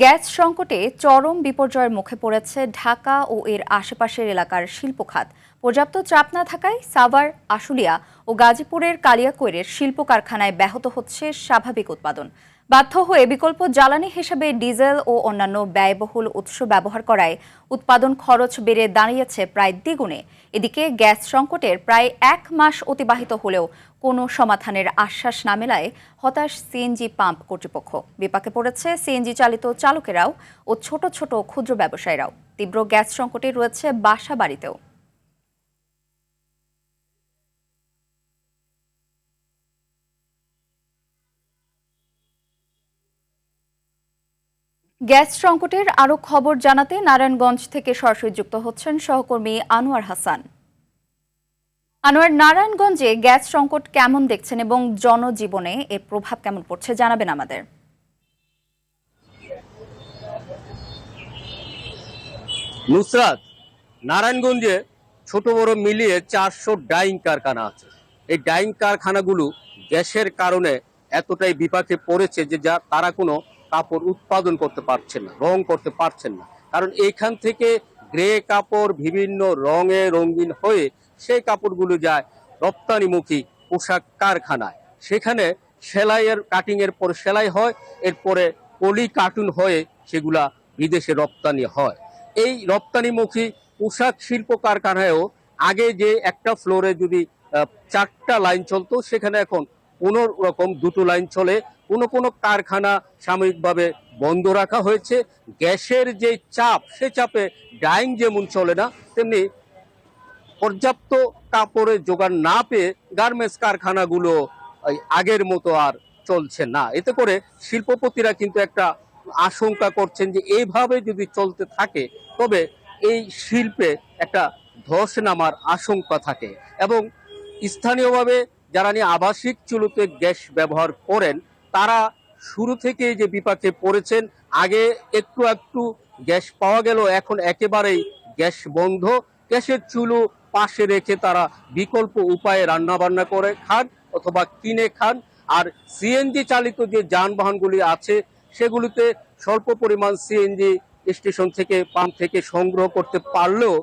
Gas সংকটে চরম বিপর্যয়ের মুখে পড়েছে ঢাকা ও এর আশেপাশের এলাকার শিল্প খাত। পর্যাপ্ত চাপ না থাকায় সাভার, আশুলিয়া ও গাজীপুরের কালিয়াকৈরের শিল্প কারখানায় ব্যাহত হচ্ছে স্বাভাবিক উৎপাদন। বাধ্য হয়ে বিকল্প জ্বালানি হিসেবে ডিজেল ও অন্যান্য ব্যয়বহুল উৎস ব্যবহার করায় উৎপাদন খরচ বেড়ে দাঁড়িয়েছে প্রায় দ্বিগুণে। এদিকে গ্যাস সংকটের প্রায় 1 মাস অতিবাহিত হলেও কোনো সমাধানের আশ্বাস না মেলায় হতাশ সিএনজি পাম্প কর্তৃপক্ষ। বিপাকে পড়েছে সিএনজি চালিত চালকেরাও ও ছোট ছোট ক্ষুদ্র ব্যবসায়ীরাও। তীব্র গ্যাস সংকটে রয়েছে বাসা বাড়িতেও। গ্যাস সংকটের আরও খবর জানাতে নারায়ণগঞ্জ থেকে সরাসরি যুক্ত হচ্ছেন সহকর্মী আনোয়ার হাসান। আনোয়ার, নারায়ণগঞ্জে গ্যাস সংকট কেমন দেখছেন এবং জনজীবনে এর প্রভাব কেমন পড়ছে জানাবেন আমাদের। নুসরাত, নারায়ণগঞ্জে ছোট বড় মিলিয়ে 400 ডাইং কারখানা আছে। এই ডাইং কারখানাগুলো গ্যাসের কারণে এতটাই বিপাকে পড়েছে যে তারা কোনো কাপড় উৎপাদন করতে পারছে না, রং করতে পারছেন না। কারণ এইখান থেকে গ্রে কাপড় বিভিন্ন রঙে রঙিন হয়ে সেই কাপড়গুলো যায় রপ্তানিমুখী পোশাক কারখানায়। সেখানে সেলাইয়ের কাটিং এর পর সেলাই হয়, এরপরে পলি কার্টুন হয়ে সেগুলা বিদেশে রপ্তানি হয়। এই রপ্তানিমুখী পোশাক শিল্প কারখানায়ও আগে যে একটা ফ্লোরে যদি 4টা লাইন চলতো, সেখানে এখন কোনো রকম 2টো লাইন চলে। কোনো কোনো কারখানা সাময়িকভাবে বন্ধ রাখা হয়েছে। গ্যাসের যে চাপ, সে চাপে ডাইং যেমন চলে না, তেমনি পর্যাপ্ত কাপড়ের জোগান না পেয়ে গার্মেন্টস কারখানাগুলো আগের মতো আর চলছে না। এতে করে শিল্পপতিরা কিন্তু একটা আশঙ্কা করছেন যে এইভাবে যদি চলতে থাকে তবে এই শিল্পে একটা ধস নামার আশঙ্কা থাকে। এবং স্থানীয়ভাবে যারা নিয়ে আবাসিক চুলোতে গ্যাস ব্যবহার করেন, তারা শুরু থেকে যে বিপাকে পড়েছেন। আগে একটু একটু গ্যাস পাওয়া গেল, এখন একেবারেই গ্যাস বন্ধ। গ্যাসের চুলো পাশে রেখে তারা বিকল্প উপায়ে রান্না বান্না করে খান অথবা কিনে খান। আর সিএনজি চালিত যে যানবাহনগুলি আছে, সেগুলিতে স্বল্প পরিমাণ সিএনজি স্টেশন থেকে, পাম্প থেকে সংগ্রহ করতে পারলেও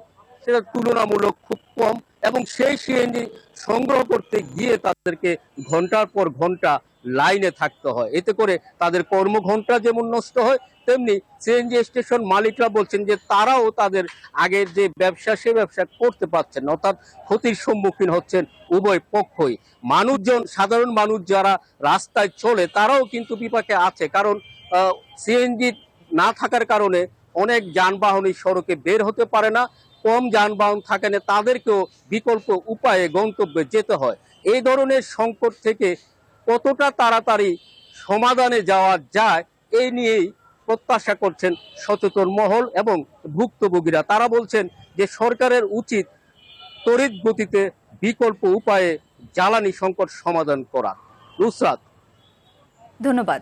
সেটা তুলনামূলক খুব কম। এবং সেই সিএনজি সংগ্রহ করতে গিয়ে তাদেরকে ঘন্টার পর ঘন্টা লাইনে থাকতে হয়। এতে করে তাদের কর্মঘন্টা যেমন নষ্ট হয়, তেমনি সিএনজি স্টেশন মালিকরা বলছেন যে তারাও তাদের আগের যে ব্যবসা, সে ব্যবসা করতে পারছেন না। অর্থাৎ ক্ষতির সম্মুখীন হচ্ছেন উভয় পক্ষই। মানুষজন, সাধারণ মানুষ যারা রাস্তায় চলে, তারাও কিন্তু বিপাকে আছে। কারণ সিএনজি না থাকার কারণে অনেক যানবাহনই সড়কে বের হতে পারে না। কম যানবাহন থাকে না, তাদেরকেও বিকল্প উপায়ে গন্তব্যে যেতে হয়। এই ধরনের সংকট থেকে কতটা তাড়াতাড়ি সমাধানে যাওয়া যায়, এই নিয়েই প্রত্যাশা করছেন সচেতন মহল এবং ভুক্তভোগীরা। তারা বলছেন যে সরকারের উচিত তড়িৎ গতিতে বিকল্প উপায়ে জ্বালানি সংকট সমাধান করা। নুসরাত। ধন্যবাদ।